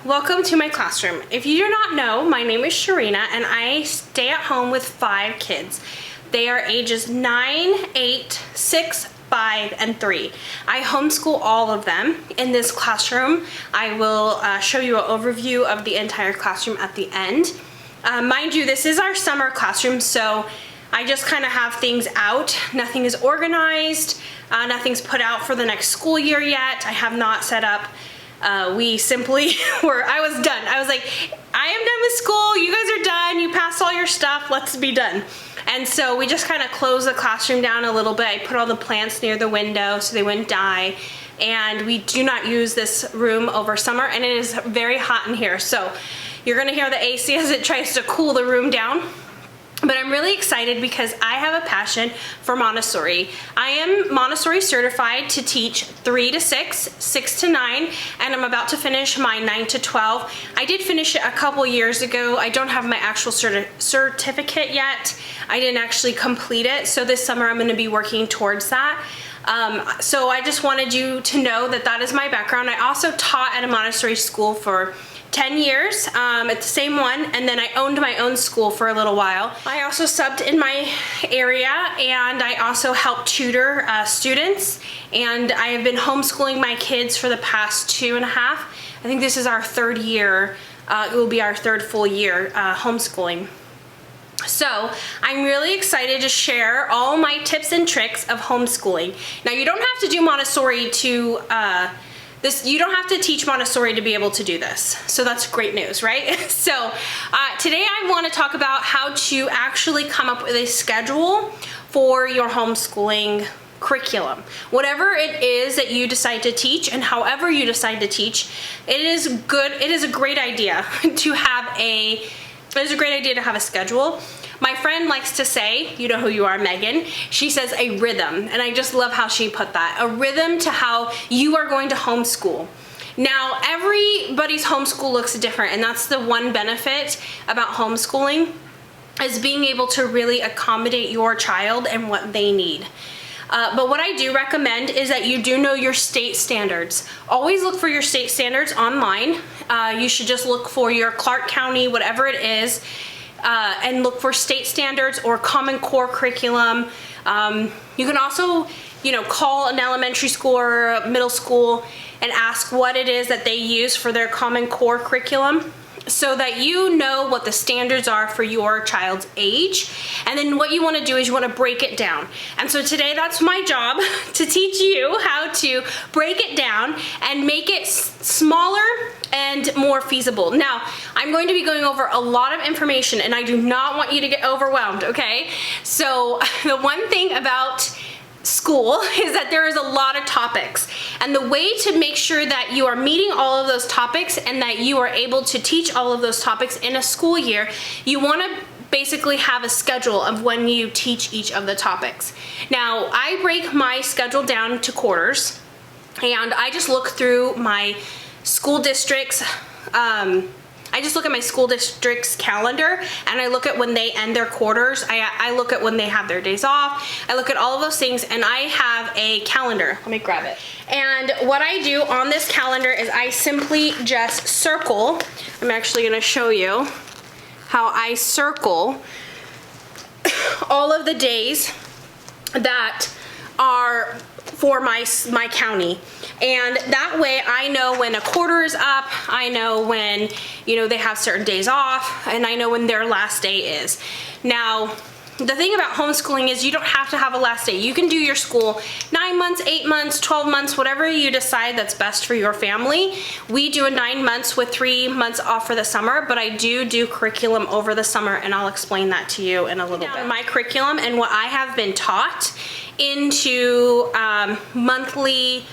welcome to my classroom. If you do not know, my name is Sharina and I stay at home with 5 kids. They are ages 9, 8, 6, 5, and 3. I homeschool all of them in this classroom. I will show you an overview of the entire classroom at the end. Mind you, this is our summer classroom, so I just kind of have things out. Nothing is organized, nothing's put out for the next school year yet. I have not set up. We simply I was done. I was like, I am done with school, you guys are done, you passed all your stuff, let's be done. And so we just kind of closed the classroom down a little bit. I put all the plants near the window so they wouldn't die. And we do not use this room over summer, and it is very hot in here. So you're gonna hear the AC as it tries to cool the room down. But I'm really excited because I have a passion for Montessori. I am Montessori certified to teach 3 to 6, 6 to 9, and I'm about to finish my 9 to 12. I did finish it a couple years ago. I don't have my actual certificate yet. I didn't actually complete it, so this summer I'm gonna be working towards that. So I just wanted you to know that that is my background. I also taught at a Montessori school for 10 years at the same one, and then I owned my own school for a little while. I also subbed in my area, and I also help tutor students, and I have been homeschooling my kids for the past 2.5. I think this is our 3rd year. It will be our 3rd full year homeschooling. So I'm really excited to share all my tips and tricks of homeschooling. Now, you don't have to do Montessori to you don't have to teach Montessori to be able to do this. So that's great news, right? So today I want to talk about how to actually come up with a schedule for your homeschooling curriculum. Whatever it is that you decide to teach and however you decide to teach, it is a great idea to have a schedule. My friend likes to say, you know who you are, Megan, she says a rhythm, and I just love how she put that. A rhythm to how you are going to homeschool. Now, everybody's homeschool looks different, and that's the one benefit about homeschooling, is being able to really accommodate your child and what they need. But what I do recommend is that you do know your state standards. Always look for your state standards online. You should just look for your Clark County, whatever it is, and look for state standards or Common Core curriculum. You can also, call an elementary school or a middle school and ask what it is that they use for their Common Core curriculum, so that you know what the standards are for your child's age. And then what you want to do is you want to break it down. And so today that's my job, to teach you how to break it down and make it smaller and more feasible. Now, I'm going to be going over a lot of information, and I do not want you to get overwhelmed, okay? So the one thing about school is that there is a lot of topics, and the way to make sure that you are meeting all of those topics and that you are able to teach all of those topics in a school year, you want to basically have a schedule of when you teach each of the topics. Now, I break my schedule down to quarters, and I just look through my school districts. I just look at my school district's calendar, and I look at when they end their quarters. I look at when they have their days off. I look at all of those things, and I have a calendar. Let me grab it. And what I do on this calendar is I simply just circle. I'm actually going to show you how I circle all of the days that are for my county. And that way I know when a quarter is up, I know when, they have certain days off, and I know when their last day is. Now, the thing about homeschooling is you don't have to have a last day. You can do your school 9 months, 8 months, 12 months, whatever you decide that's best for your family. We do a 9 months with 3 months off for the summer, but I do curriculum over the summer, and I'll explain that to you in a little bit. My curriculum and what I have been taught into monthly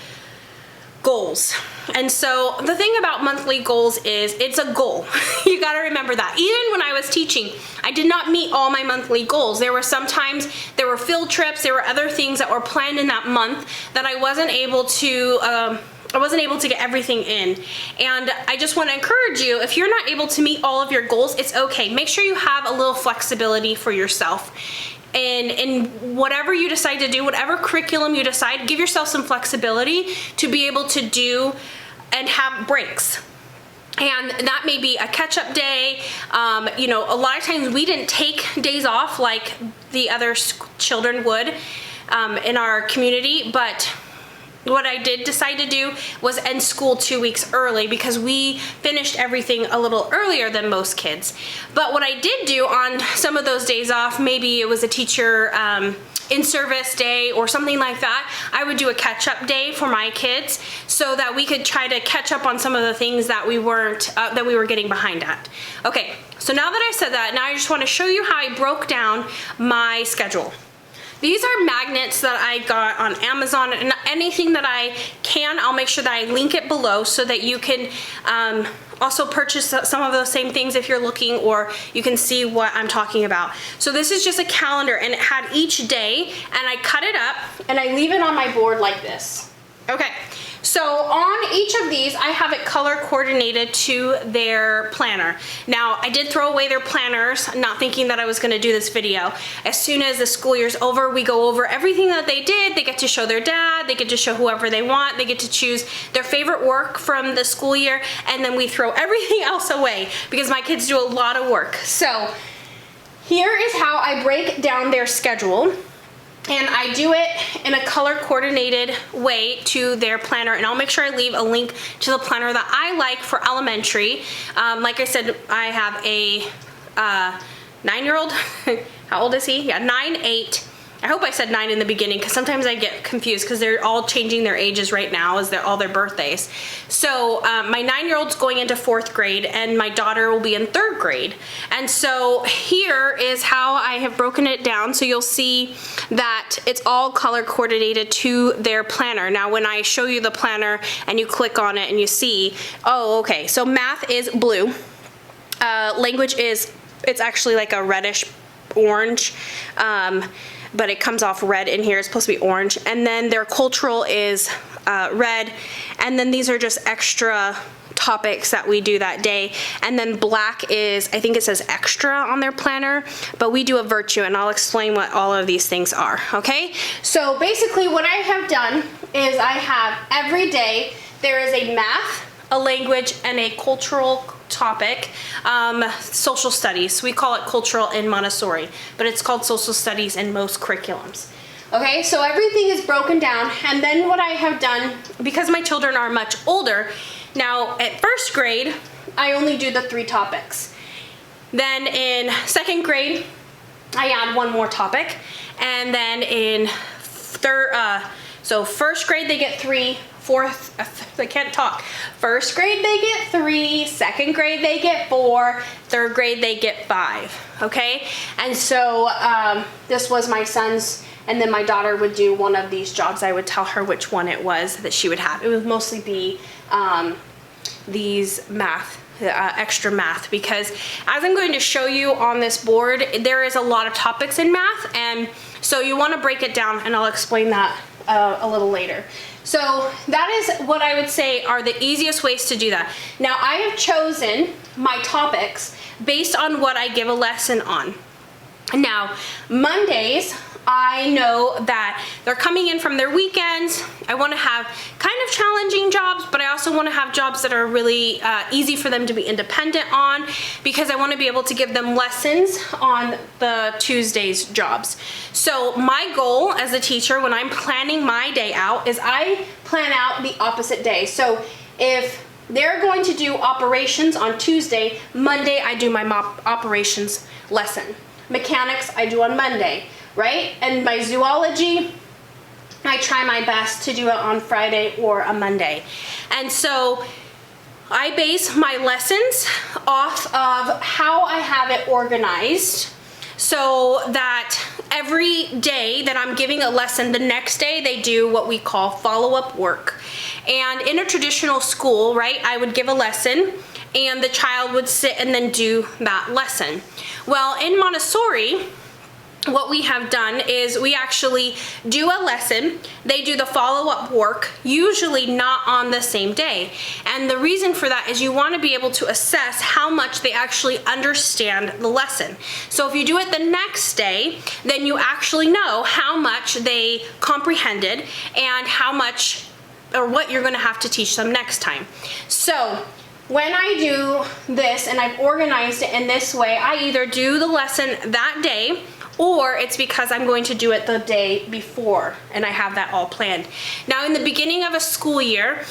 goals. And so the thing about monthly goals is it's a goal. You got to remember that. Even when I was teaching, I did not meet all my monthly goals. There were sometimes there were field trips, there were other things that were planned in that month that I wasn't able to get everything in. And I just want to encourage you, if you're not able to meet all of your goals, it's okay. Make sure you have a little flexibility for yourself. And whatever you decide to do, whatever curriculum you decide, give yourself some flexibility to be able to do and have breaks. And that may be a catch-up day. You know, a lot of times we didn't take days off like the other children would in our community, but what I did decide to do was end school 2 weeks early because we finished everything a little earlier than most kids. But what I did do on some of those days off, maybe it was a teacher in-service day or something like that, I would do a catch-up day for my kids so that we could try to catch up on some of the things that we weren't, that we were getting behind at. Okay, so now that I said that, now I just want to show you how I broke down my schedule. These are magnets that I got on Amazon, and anything that I can, I'll make sure that I link it below so that you can also purchase some of those same things if you're looking, or you can see what I'm talking about. So this is just a calendar, and it had each day, and I cut it up and I leave it on my board like this. Okay, so on each of these, I have it color coordinated to their planner. Now, I did throw away their planners, not thinking that I was gonna do this video. As soon as the school year's over, we go over everything that they did. They get to show their dad, they get to show whoever they want, they get to choose their favorite work from the school year, and then we throw everything else away because my kids do a lot of work. So here is how I break down their schedule. And I do it in a color coordinated way to their planner, and I'll make sure I leave a link to the planner that I like for elementary. Like I said, I have a 9-year-old. How old is he? Yeah, 9, 8. I hope I said 9 in the beginning because sometimes I get confused because they're all changing their ages right now as they're all their birthdays. So my 9-year-old's going into 4th grade and my daughter will be in 3rd grade. And so here is how I have broken it down. So you'll see that it's all color coordinated to their planner. Now when I show you the planner and you click on it and you see, oh, okay, so math is blue. Language is, it's actually like a reddish orange. But it comes off red in here. It's supposed to be orange. And then their cultural is red. And then these are just extra topics that we do that day. And then black is, I think it says extra on their planner, but we do a virtue, and I'll explain what all of these things are, okay? So basically what I have done is I have every day there is a math, a language, and a cultural topic. Social studies, we call it cultural in Montessori, but it's called social studies in most curriculums. Okay, so everything is broken down, and then what I have done, because my children are much older, now at 1st grade, I only do the 3 topics. Then in 2nd grade, I add 1 more topic, and then in so 1st grade they get 3, 4th, I can't talk. 1st grade they get 3, 2nd grade they get 4, 3rd grade they get 5, okay? And so this was my son's, and then my daughter would do one of these jobs. I would tell her which one it was that she would have. It would mostly be these math, extra math, because as I'm going to show you on this board, there is a lot of topics in math, and so you want to break it down, and I'll explain that a little later. So that is what I would say are the easiest ways to do that. Now I have chosen my topics based on what I give a lesson on. Now Mondays, I know that they're coming in from their weekends. I want to have kind of challenging jobs, but I also want to have jobs that are really easy for them to be independent on, because I want to be able to give them lessons on the Tuesdays jobs. So my goal as a teacher when I'm planning my day out is I plan out the opposite day. So if they're going to do operations on Tuesday, Monday I do my operations lesson. Mechanics I do on Monday. Right? And my zoology, I try my best to do it on Friday or a Monday. And so I base my lessons off of how I have it organized, so that every day that I'm giving a lesson, the next day they do what we call follow-up work. And in a traditional school, right, I would give a lesson and the child would sit and then do that lesson. Well, in Montessori, what we have done is we actually do a lesson, they do the follow-up work, usually not on the same day. And the reason for that is you want to be able to assess how much they actually understand the lesson. So if you do it the next day, then you actually know how much they comprehended and how much or what you're going to have to teach them next time. So when I do this and I've organized it in this way, I either do the lesson that day, or it's because I'm going to do it the day before and I have that all planned. Now in the beginning of a school year,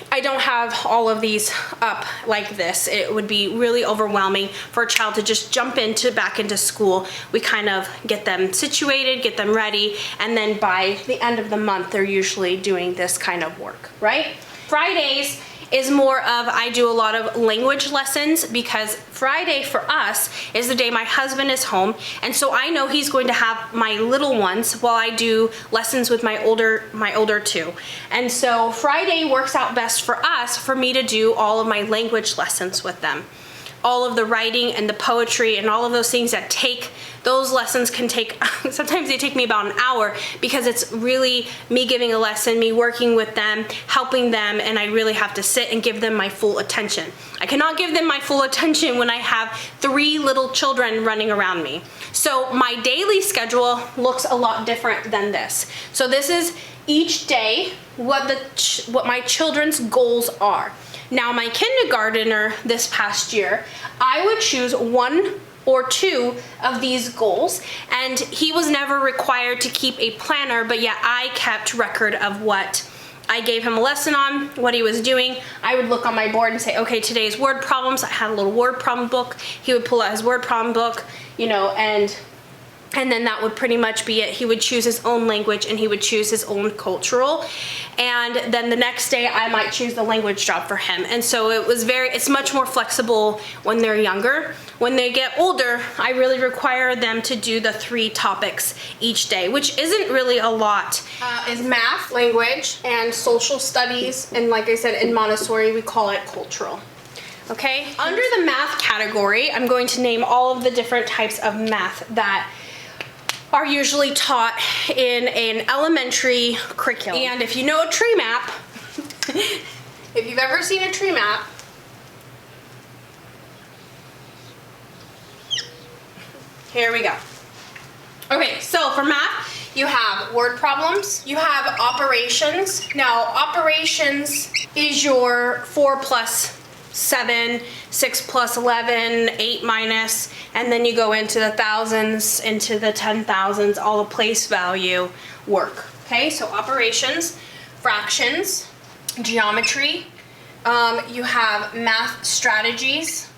I don't have all of these up like this. It would be really overwhelming for a child to just jump back into school. We kind of get them situated, get them ready, and then by the end of the month, they're usually doing this kind of work, right? Fridays is more of, I do a lot of language lessons because Friday for us is the day my husband is home, and so I know he's going to have my little ones while I do lessons with my older two. And so Friday works out best for us for me to do all of my language lessons with them. All of the writing and the poetry and all of those things that those lessons can take, sometimes they take me about an hour because it's really me giving a lesson, me working with them, helping them, and I really have to sit and give them my full attention. I cannot give them my full attention when I have 3 little children running around me. So my daily schedule looks a lot different than this. So this is each day what my children's goals are. Now my kindergartner this past year, I would choose 1 or 2 of these goals, and he was never required to keep a planner, but yet I kept record of what I gave him a lesson on, what he was doing. I would look on my board and say, okay, today's word problems. I had a little word problem book. He would pull out his word problem book, you know, and then that would pretty much be it. He would choose his own language and he would choose his own cultural. And then the next day I might choose the language job for him. And so it's much more flexible when they're younger. When they get older, I really require them to do the 3 topics each day, which isn't really a lot. Is math, language, and social studies. And like I said, in Montessori, we call it cultural. Okay, under the math category, I'm going to name all of the different types of math that are usually taught in an elementary curriculum. And if you know a tree map, if you've ever seen a tree map, here we go. Okay, so for math, you have word problems, you have operations. Now, operations is your 4 plus 7, 6 plus 11, 8 minus, and then you go into the thousands, into the 10,000s, all the place value work. Okay, so operations, fractions, geometry, you have math strategies.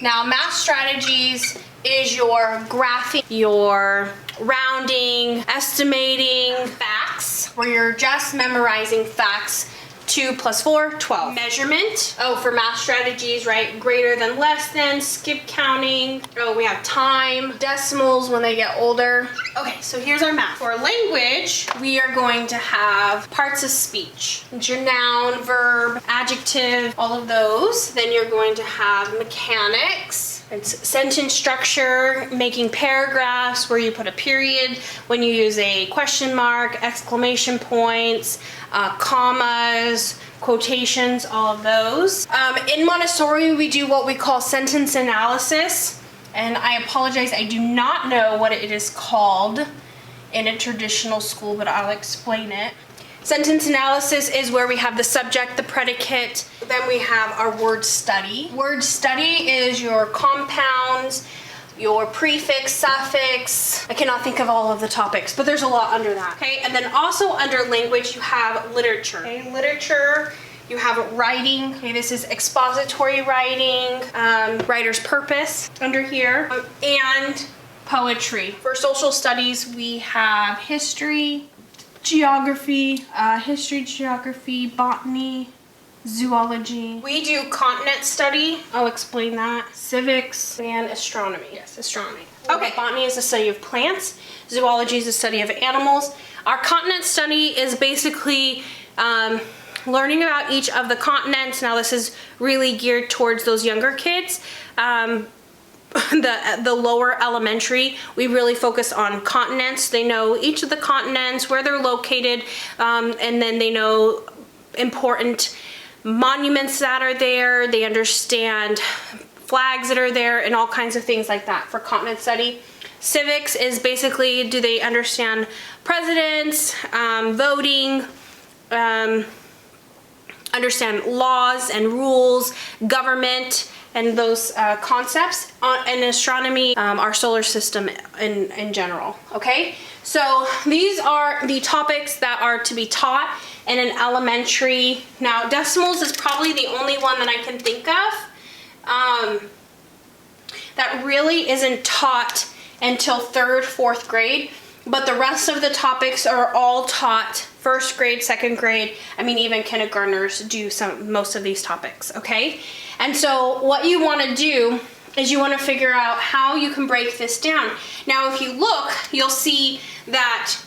Now, math strategies is your graphing, your rounding, estimating, facts, where you're just memorizing facts. 2 plus 4, 12. Measurement, for math strategies, right? Greater than, less than, skip counting. We have time, decimals when they get older. Okay, so here's our math. For language, we are going to have parts of speech. Your noun, verb, adjective, all of those. Then you're going to have mechanics. It's sentence structure, making paragraphs where you put a period, when you use a question mark, exclamation points, commas, quotations, all of those. In Montessori, we do what we call sentence analysis, and I apologize, I do not know what it is called in a traditional school, but I'll explain it. Sentence analysis is where we have the subject, the predicate, then we have our word study. Word study is your compounds, your prefix, suffix. I cannot think of all of the topics, but there's a lot under that. Okay, and then also under language, you have literature. Okay, literature, you have writing. Okay, this is expository writing, writer's purpose under here, and poetry. For social studies, we have history, geography, botany, zoology. We do continent study. I'll explain that. Civics and astronomy. Yes, astronomy. Okay, botany is the study of plants. Zoology is the study of animals. Our continent study is basically learning about each of the continents. Now this is really geared towards those younger kids. The lower elementary, we really focus on continents. They know each of the continents, where they're located, and then they know important monuments that are there. They understand flags that are there and all kinds of things like that for continent study. Civics is basically, do they understand presidents, voting, understand laws and rules, government, and those concepts, and astronomy, our solar system in general, okay? So these are the topics that are to be taught in an elementary. Now, decimals is probably the only one that I can think of that really isn't taught until 3rd, 4th grade, but the rest of the topics are all taught 1st grade, 2nd grade. I mean, even kindergartners do most of these topics, okay? And so what you want to do is you want to figure out how you can break this down. Now, if you look, you'll see that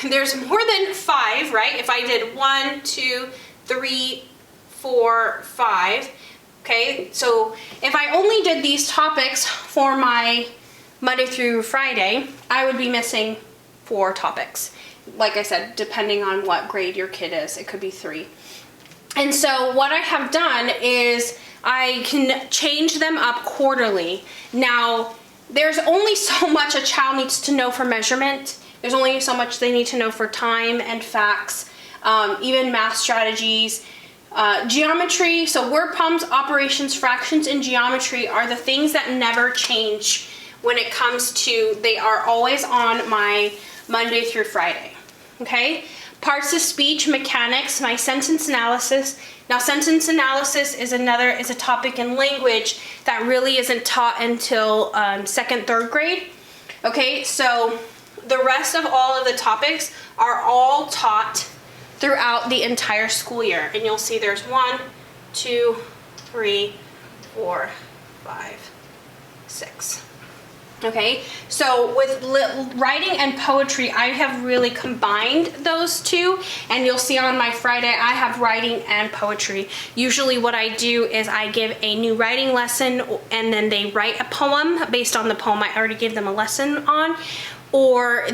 there's more than 5, right? If I did 1, 2, 3, 4, 5, okay? So if I only did these topics for my Monday through Friday, I would be missing 4 topics. Like I said, depending on what grade your kid is, it could be 3. And so what I have done is I can change them up quarterly. Now, there's only so much a child needs to know for measurement. There's only so much they need to know for time and facts, even math strategies, geometry. So word problems, operations, fractions, and geometry are the things that never change when it comes to, they are always on my Monday through Friday, okay? Parts of speech, mechanics, my sentence analysis. Now, sentence analysis is a topic in language that really isn't taught until 2nd, 3rd grade. Okay, so the rest of all of the topics are all taught throughout the entire school year. And you'll see there's 1, 2, 3, 4, 5, 6. Okay, so with writing and poetry, I have really combined those two, and you'll see on my Friday, I have writing and poetry. Usually what I do is I give a new writing lesson, and then they write a poem based on the poem I already gave them a lesson on, or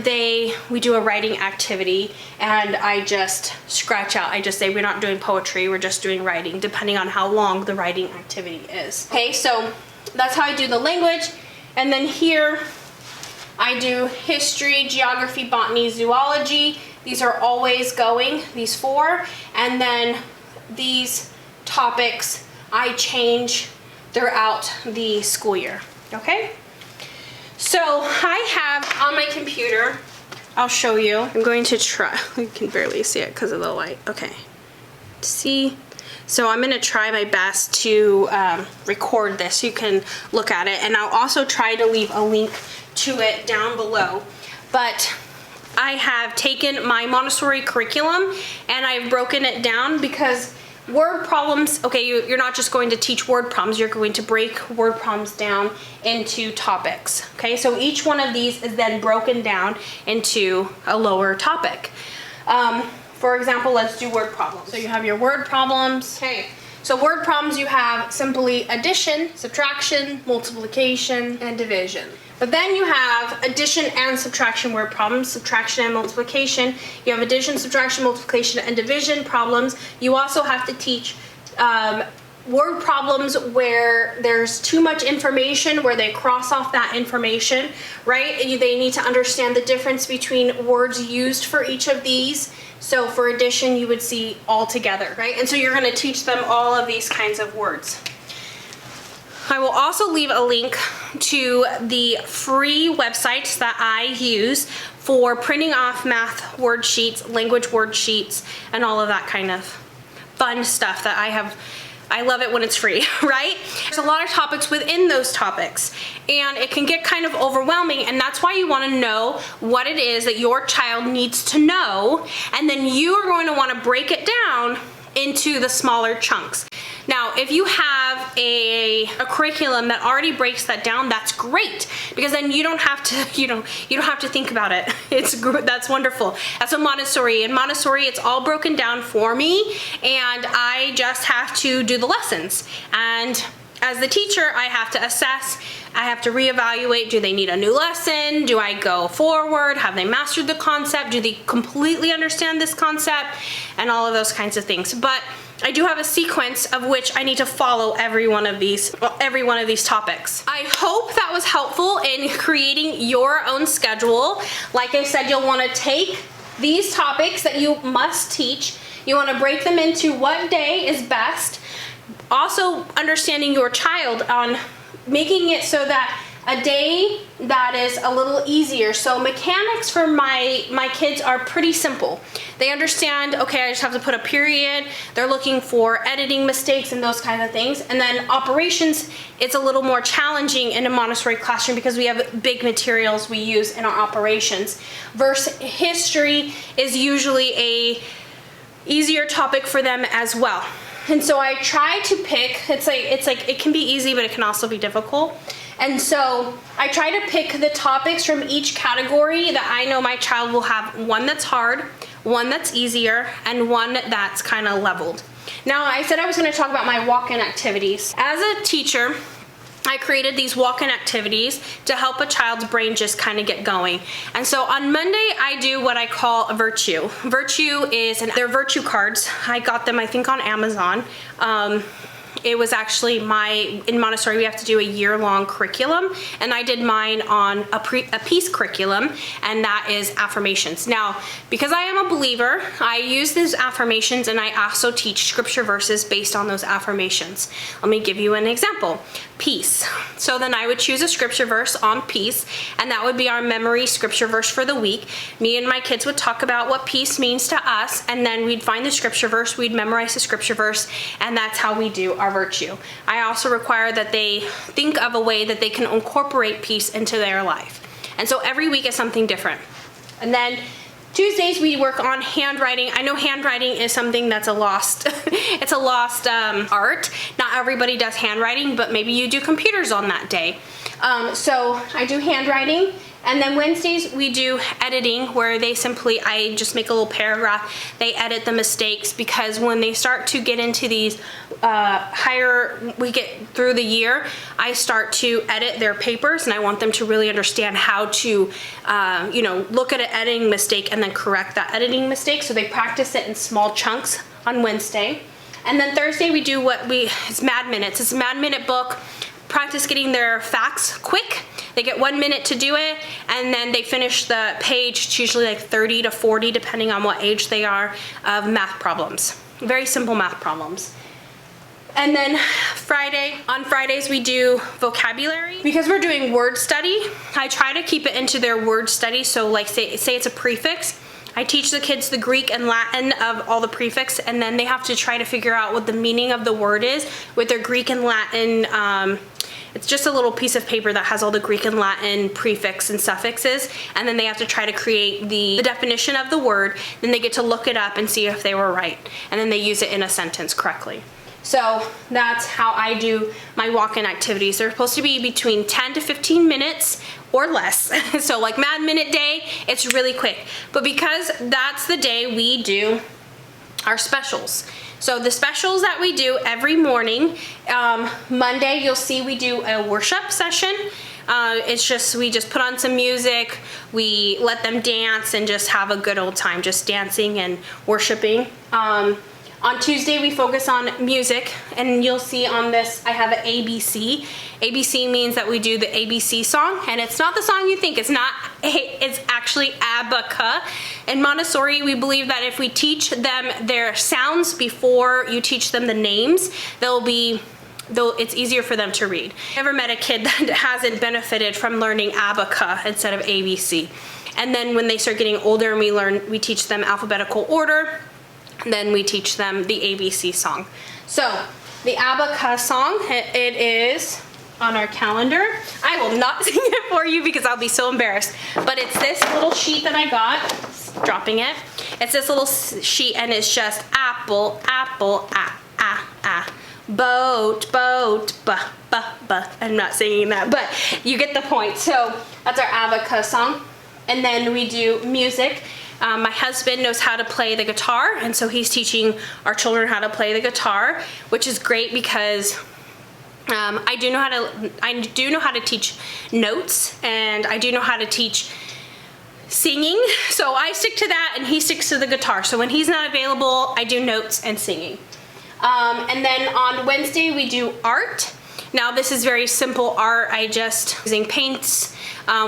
we do a writing activity, and I just scratch out. I just say, we're not doing poetry, we're just doing writing, depending on how long the writing activity is. Okay, so that's how I do the language. And then here, I do history, geography, botany, zoology. These are always going, these 4. And then these topics I change throughout the school year, okay? So I have on my computer, I'll show you. I'm going to try, you can barely see it because of the light. Okay, see? So I'm gonna try my best to record this so you can look at it, and I'll also try to leave a link to it down below. But I have taken my Montessori curriculum and I've broken it down because word problems, okay, you're not just going to teach word problems, you're going to break word problems down into topics, okay? So each one of these is then broken down into a lower topic. For example, let's do word problems. So you have your word problems. Okay, so word problems, you have simply addition, subtraction, multiplication, and division. But then you have addition and subtraction word problems, subtraction and multiplication. You have addition, subtraction, multiplication, and division problems. You also have to teach word problems where there's too much information, where they cross off that information, right? They need to understand the difference between words used for each of these. So for addition, you would see all together, right? And so you're going to teach them all of these kinds of words. I will also leave a link to the free websites that I use for printing off math worksheets, language worksheets, and all of that kind of fun stuff that I have. I love it when it's free, right? There's a lot of topics within those topics, and it can get kind of overwhelming, and that's why you want to know what it is that your child needs to know, and then you are going to want to break it down into the smaller chunks. Now, if you have a curriculum that already breaks that down, that's great, because then you don't have to, you don't have to think about it. That's wonderful. That's what Montessori. In Montessori, it's all broken down for me, and I just have to do the lessons. And as the teacher, I have to assess, I have to reevaluate, do they need a new lesson? Do I go forward? Have they mastered the concept? Do they completely understand this concept? And all of those kinds of things. But I do have a sequence of which I need to follow every one of these topics. I hope that was helpful in creating your own schedule. Like I said, you'll want to take these topics that you must teach. You want to break them into what day is best. Also understanding your child on making it so that a day that is a little easier. So mechanics for my kids are pretty simple. They understand, okay, I just have to put a period. They're looking for editing mistakes and those kinds of things. And then operations, it's a little more challenging in a Montessori classroom because we have big materials we use in our operations. Versus history is usually a easier topic for them as well. And so I try to pick, it's like it can be easy, but it can also be difficult. And so I try to pick the topics from each category that I know my child will have one that's hard, one that's easier, and one that's kind of leveled. Now, I said I was going to talk about my walk-in activities. As a teacher, I created these walk-in activities to help a child's brain just kind of get going. And so on Monday, I do what I call a virtue. Virtue is, they're virtue cards. I got them, I think, on Amazon. It was actually in Montessori, we have to do a year-long curriculum, and I did mine on a peace curriculum, and that is affirmations. Now, because I am a believer, I use these affirmations, and I also teach scripture verses based on those affirmations. Let me give you an example. Peace. So then I would choose a scripture verse on peace, and that would be our memory scripture verse for the week. Me and my kids would talk about what peace means to us, and then we'd find the scripture verse, we'd memorize the scripture verse, and that's how we do our virtue. I also require that they think of a way that they can incorporate peace into their life. And so every week is something different. And then Tuesdays we work on handwriting. I know handwriting is something that's a lost, it's a lost art. Not everybody does handwriting, but maybe you do computers on that day. So I do handwriting. And then Wednesdays we do editing, where I just make a little paragraph. They edit the mistakes, because when they start to get into these we get through the year, I start to edit their papers, and I want them to really understand how to, look at an editing mistake and then correct that editing mistake. So they practice it in small chunks on Wednesday. And then Thursday we do it's Mad Minutes. It's a Mad Minute book. Practice getting their facts quick. They get 1 minute to do it, and then they finish the page. It's usually like 30 to 40, depending on what age they are, of math problems. Very simple math problems. And then on Fridays we do vocabulary. Because we're doing word study, I try to keep it into their word study. So like say it's a prefix, I teach the kids the Greek and Latin of all the prefix, and then they have to try to figure out what the meaning of the word is with their Greek and Latin. It's just a little piece of paper that has all the Greek and Latin prefix and suffixes, and then they have to try to create the definition of the word. Then they get to look it up and see if they were right, and then they use it in a sentence correctly. So that's how I do my walk-in activities. They're supposed to be between 10 to 15 minutes or less. So like Mad Minute Day, it's really quick. But because that's the day we do our specials. So the specials that we do every morning, Monday you'll see we do a worship session. We just put on some music, we let them dance and just have a good old time, just dancing and worshiping. On Tuesday we focus on music, and you'll see on this I have an ABC. ABC means that we do the ABC song, and it's not the song you think. It's actually abacus. In Montessori, we believe that if we teach them their sounds before you teach them the names, it's easier for them to read. I never met a kid that hasn't benefited from learning abacus instead of ABC. And then when they start getting older and we teach them alphabetical order, then we teach them the ABC song. So the abacus song, it is on our calendar. I will not sing it for you because I'll be so embarrassed. But it's this little sheet that I got, dropping it. It's this little sheet, and it's just apple, apple, boat, boat, I'm not singing that, but you get the point. So that's our abacus song. And then we do music. My husband knows how to play the guitar, and so he's teaching our children how to play the guitar, which is great because I do know how to teach notes, and I do know how to teach singing. So I stick to that, and he sticks to the guitar. So when he's not available, I do notes and singing. And then on Wednesday we do art. Now this is very simple art. I just using paints,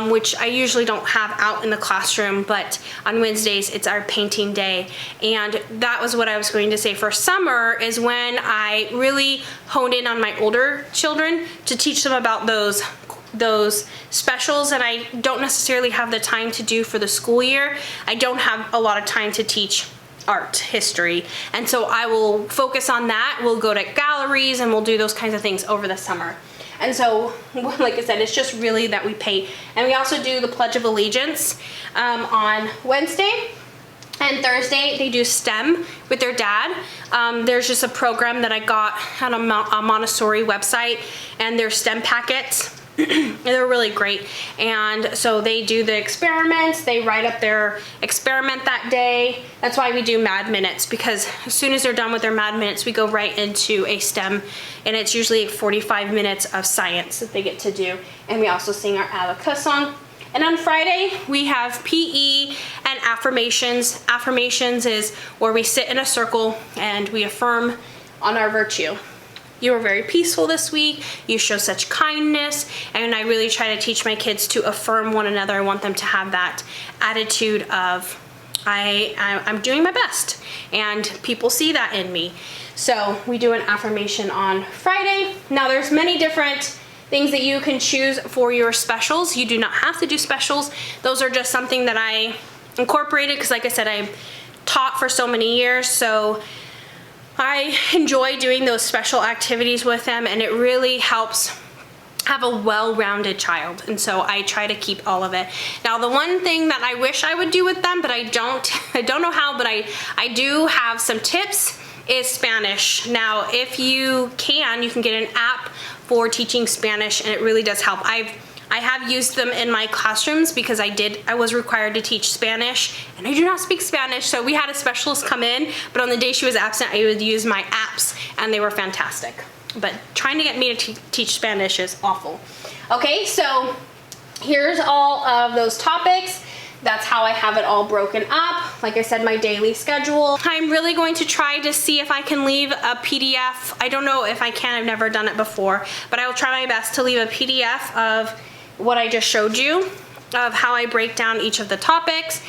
which I usually don't have out in the classroom, but on Wednesdays it's our painting day. And that was what I was going to say for summer, is when I really honed in on my older children to teach them about those specials that I don't necessarily have the time to do for the school year. I don't have a lot of time to teach art history, and so I will focus on that. We'll go to galleries and we'll do those kinds of things over the summer. And so, like I said, it's just really that we paint. And we also do the Pledge of Allegiance on Wednesday. And Thursday, they do STEM with their dad. There's just a program that I got on a Montessori website, and their STEM packets. They're really great. And so they do the experiments, they write up their experiment that day. That's why we do Mad Minutes, because as soon as they're done with their Mad Minutes, we go right into a STEM, and it's usually 45 minutes of science that they get to do. And we also sing our abacus song. And on Friday, we have PE and affirmations. Affirmations is where we sit in a circle and we affirm on our virtue. You were very peaceful this week. You show such kindness. And I really try to teach my kids to affirm one another. I want them to have that attitude of, I'm doing my best. And people see that in me. So we do an affirmation on Friday. Now there's many different things that you can choose for your specials. You do not have to do specials. Those are just something that I incorporated because, like I said, I taught for so many years. So I enjoy doing those special activities with them, and it really helps have a well-rounded child. And so I try to keep all of it. Now, the one thing that I wish I would do with them, but I don't know how, but I do have some tips, is Spanish. Now, if you can get an app for teaching Spanish, and it really does help. I have used them in my classrooms because I was required to teach Spanish, and I do not speak Spanish, so we had a specialist come in, but on the day she was absent, I would use my apps, and they were fantastic. But trying to get me to teach Spanish is awful. Okay, so here's all of those topics. That's how I have it all broken up. Like I said, my daily schedule. I'm really going to try to see if I can leave a PDF. I don't know if I can, I've never done it before, but I will try my best to leave a PDF of what I just showed you, of how I break down each of the topics.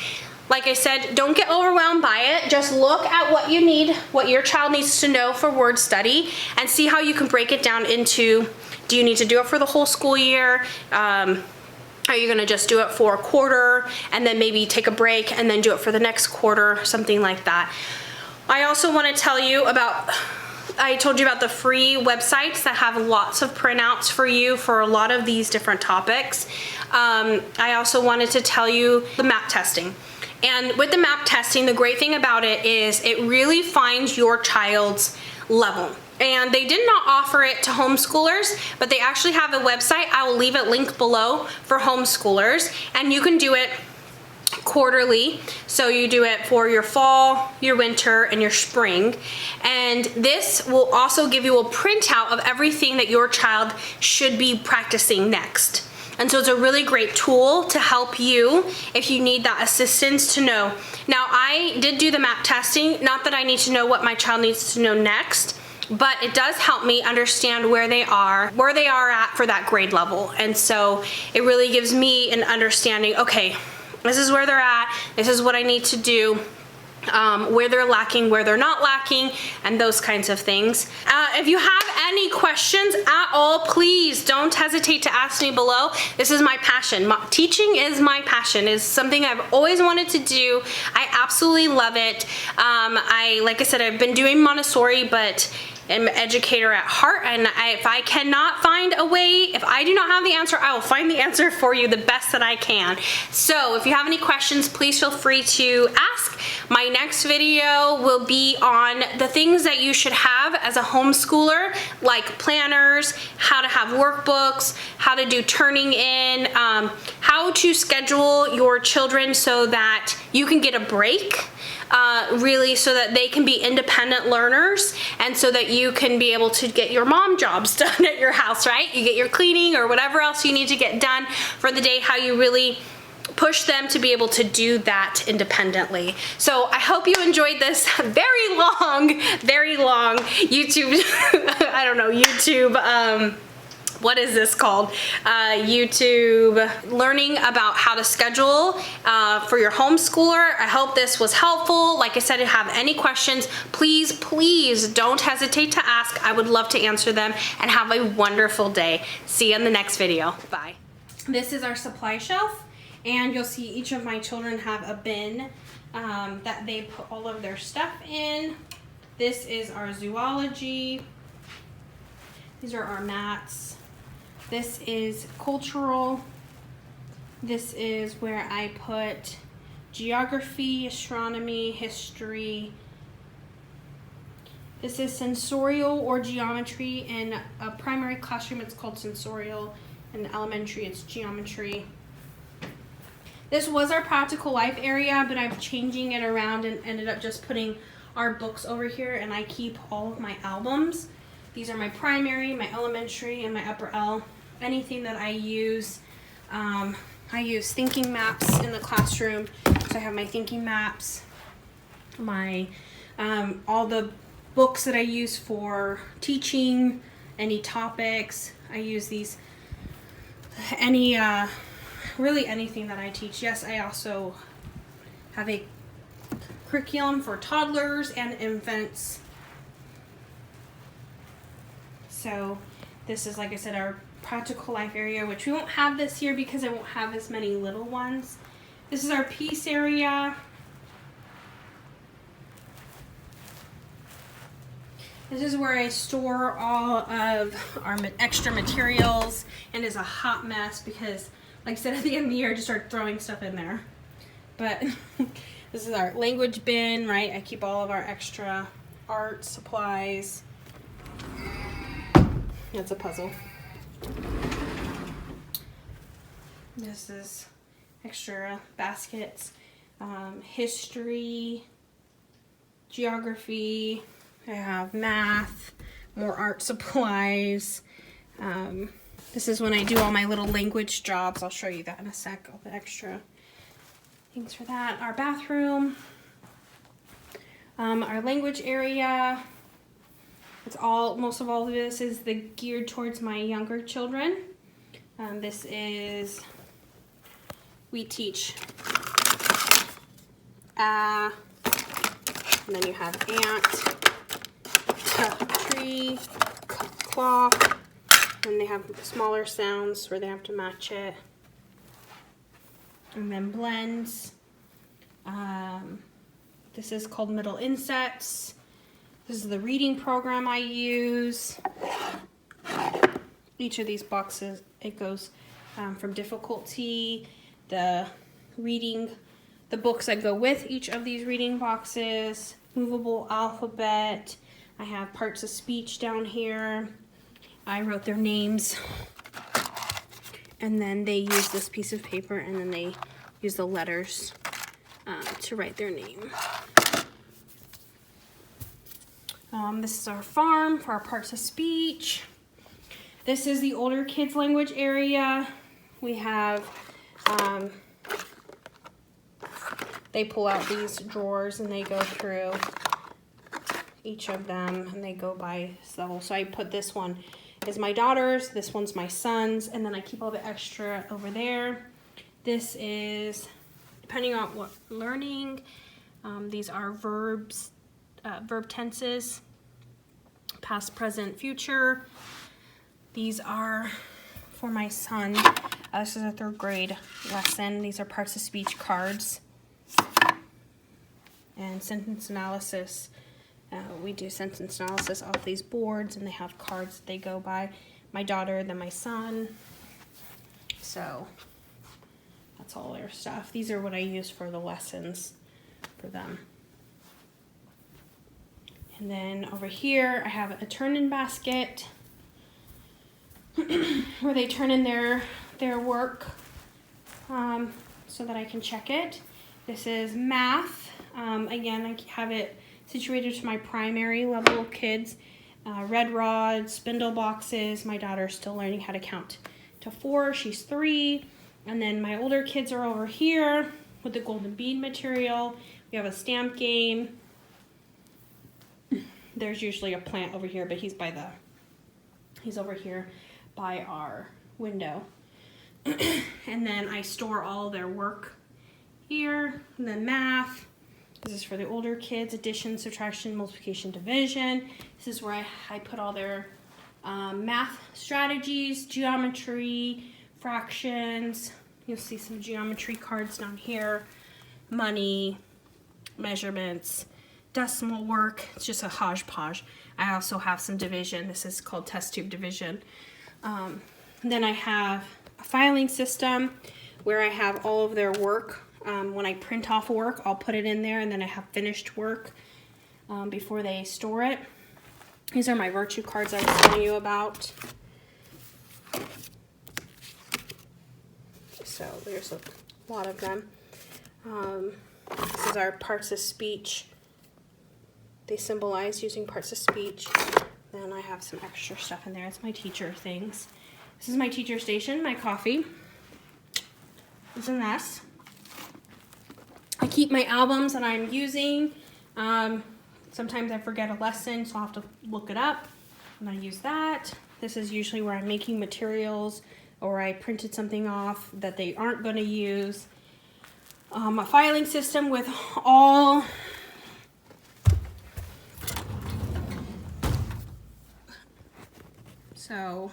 Like I said, don't get overwhelmed by it. Just look at what you need, what your child needs to know for word study, and see how you can break it down into, do you need to do it for the whole school year? Are you gonna just do it for a quarter and then maybe take a break and then do it for the next quarter, something like that. I also wanna tell you about, I told you about the free websites that have lots of printouts for you for a lot of these different topics. I also wanted to tell you the map testing. And with the map testing, the great thing about it is it really finds your child's level. And they did not offer it to homeschoolers, but they actually have a website. I will leave it linked below for homeschoolers, and you can do it quarterly. So you do it for your fall, your winter, and your spring. And this will also give you a printout of everything that your child should be practicing next. And so it's a really great tool to help you if you need that assistance to know. Now, I did do the map testing, not that I need to know what my child needs to know next, but it does help me understand where they are at for that grade level. And so it really gives me an understanding, okay, this is where they're at, this is what I need to do, where they're lacking, where they're not lacking, and those kinds of things. If you have any questions at all, please don't hesitate to ask me below. This is my passion. Teaching is my passion. It's something I've always wanted to do. I absolutely love it. Like I said, I've been doing Montessori, but I'm an educator at heart, and if I cannot find a way, if I do not have the answer, I will find the answer for you the best that I can. So if you have any questions, please feel free to ask. My next video will be on the things that you should have as a homeschooler, like planners, how to have workbooks, how to do turning in, how to schedule your children so that you can get a break. Really so that they can be independent learners, and so that you can be able to get your mom jobs done at your house, right? You get your cleaning or whatever else you need to get done for the day, how you really push them to be able to do that independently. So I hope you enjoyed this very long YouTube, I don't know, YouTube what is this called? YouTube learning about how to schedule for your homeschooler. I hope this was helpful. Like I said, if you have any questions, please don't hesitate to ask. I would love to answer them, and have a wonderful day. See you in the next video. Bye. This is our supply shelf, and you'll see each of my children have a bin that they put all of their stuff in. This is our zoology. These are our mats. This is cultural. This is where I put geography, astronomy, history. This is sensorial or geometry. In a primary classroom, it's called sensorial. In elementary, it's geometry. This was our practical life area, but I'm changing it around and ended up just putting our books over here, and I keep all of my albums. These are my primary, my elementary, and my upper L. Anything that I use thinking maps in the classroom. So I have my thinking maps, my all the books that I use for teaching, any topics. I use these, really anything that I teach. Yes, I also have a curriculum for toddlers and infants. So this is, like I said, our practical life area, which we won't have this year because I won't have as many little ones. This is our peace area. This is where I store all of our extra materials, and it's a hot mess because, like I said, at the end of the year I just started throwing stuff in there. But this is our language bin, right? I keep all of our extra art supplies. It's a puzzle. This is extra baskets, history, geography. I have math, more art supplies. This is when I do all my little language jobs. I'll show you that in a sec, all the extra things for that. Our bathroom, our language area. It's all, most of all of this is geared towards my younger children. This is, we teach and then you have ant, tree, clock, and they have smaller sounds where they have to match it. And then blends. This is called middle insets. This is the reading program I use. Each of these boxes, it goes from difficulty, the books that go with each of these reading boxes, movable alphabet. I have parts of speech down here. I wrote their names. And then they use this piece of paper, and then they use the letters to write their name. This is our farm for our parts of speech. This is the older kids language area. We have, they pull out these drawers and they go through each of them and they go by level. So I put this one is my daughter's, this one's my son's, and then I keep all the extra over there. This is, depending on what learning, these are verbs, verb tenses, past, present, future. These are for my son. This is a 3rd grade lesson. These are parts of speech cards. And sentence analysis. We do sentence analysis off these boards, and they have cards that they go by. My daughter, then my son. So that's all their stuff. These are what I use for the lessons for them. And then over here, I have a turn-in basket where they turn in their work so that I can check it. This is math. Again, I have it situated to my primary level of kids. Red rods, spindle boxes. My daughter's still learning how to count to 4. She's 3. And then my older kids are over here with the golden bead material. We have a stamp game. There's usually a plant over here, but he's over here by our window. And then I store all their work here. And then math. This is for the older kids. Addition, subtraction, multiplication, division. This is where I put all their math strategies, geometry, fractions. You'll see some geometry cards down here. Money, measurements, decimal work. It's just a hodgepodge. I also have some division. This is called test tube division. Then I have a filing system where I have all of their work. When I print off work, I'll put it in there, and then I have finished work before they store it. These are my virtue cards I was telling you about. So there's a lot of them. This is our parts of speech. They symbolize using parts of speech. Then I have some extra stuff in there. It's my teacher things. This is my teacher station, my coffee. It's a mess. I keep my albums that I'm using. Sometimes I forget a lesson, so I'll have to look it up. And I use that. This is usually where I'm making materials, or I printed something off that they aren't going to use. A filing system with all so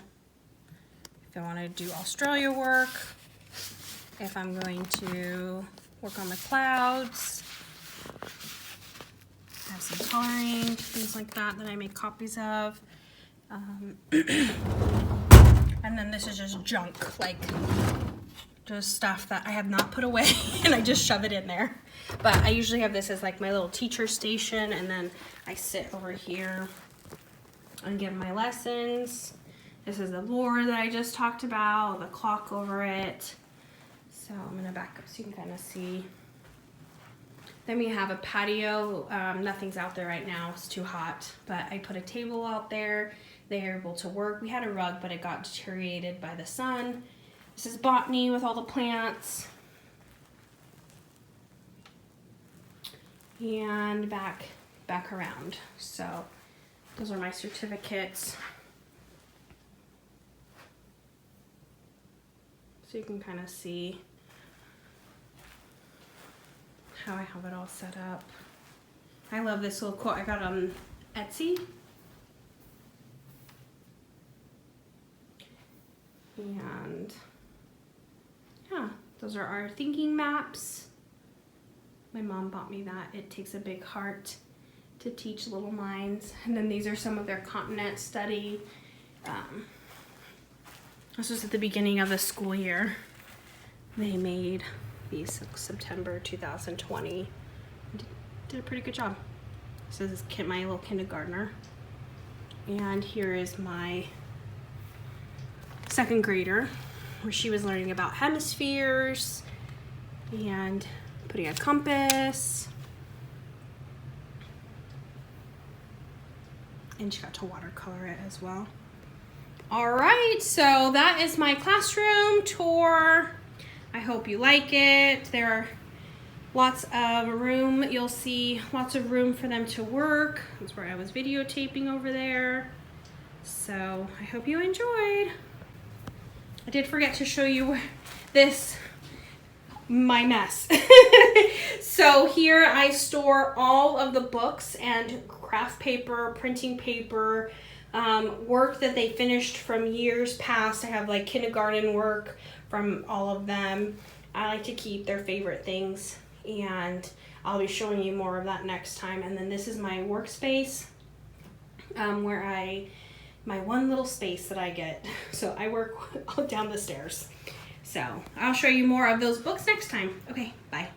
if I want to do Australia work, if I'm going to work on the clouds, I have some coloring, things like that I make copies of. And then this is just junk, like just stuff that I have not put away and I just shove it in there. But I usually have this as like my little teacher station, and then I sit over here and give my lessons. This is the board that I just talked about, the clock over it. So I'm gonna back up so you can kind of see. Then we have a patio. Nothing's out there right now, it's too hot, but I put a table out there. They're able to work. We had a rug, but it got deteriorated by the sun. This is botany with all the plants. And back around. So those are my certificates. So you can kind of see how I have it all set up. I love this little quote I got on Etsy. And yeah, those are our thinking maps. My mom bought me that. It takes a big heart to teach little minds. And then these are some of their continent study. This was at the beginning of the school year. They made these September 2020. Did a pretty good job. So this is my little kindergartner. And here is my second grader, where she was learning about hemispheres and putting a compass. And she got to watercolor it as well. All right, so that is my classroom tour. I hope you like it. There are lots of room. You'll see lots of room for them to work. That's where I was videotaping over there. So I hope you enjoyed. I did forget to show you this, my mess. So here I store all of the books and craft paper, printing paper, work that they finished from years past. I have like kindergarten work from all of them. I like to keep their favorite things, and I'll be showing you more of that next time. And then this is my workspace, where my one little space that I get. So I work down the stairs. So I'll show you more of those books next time. Okay, bye.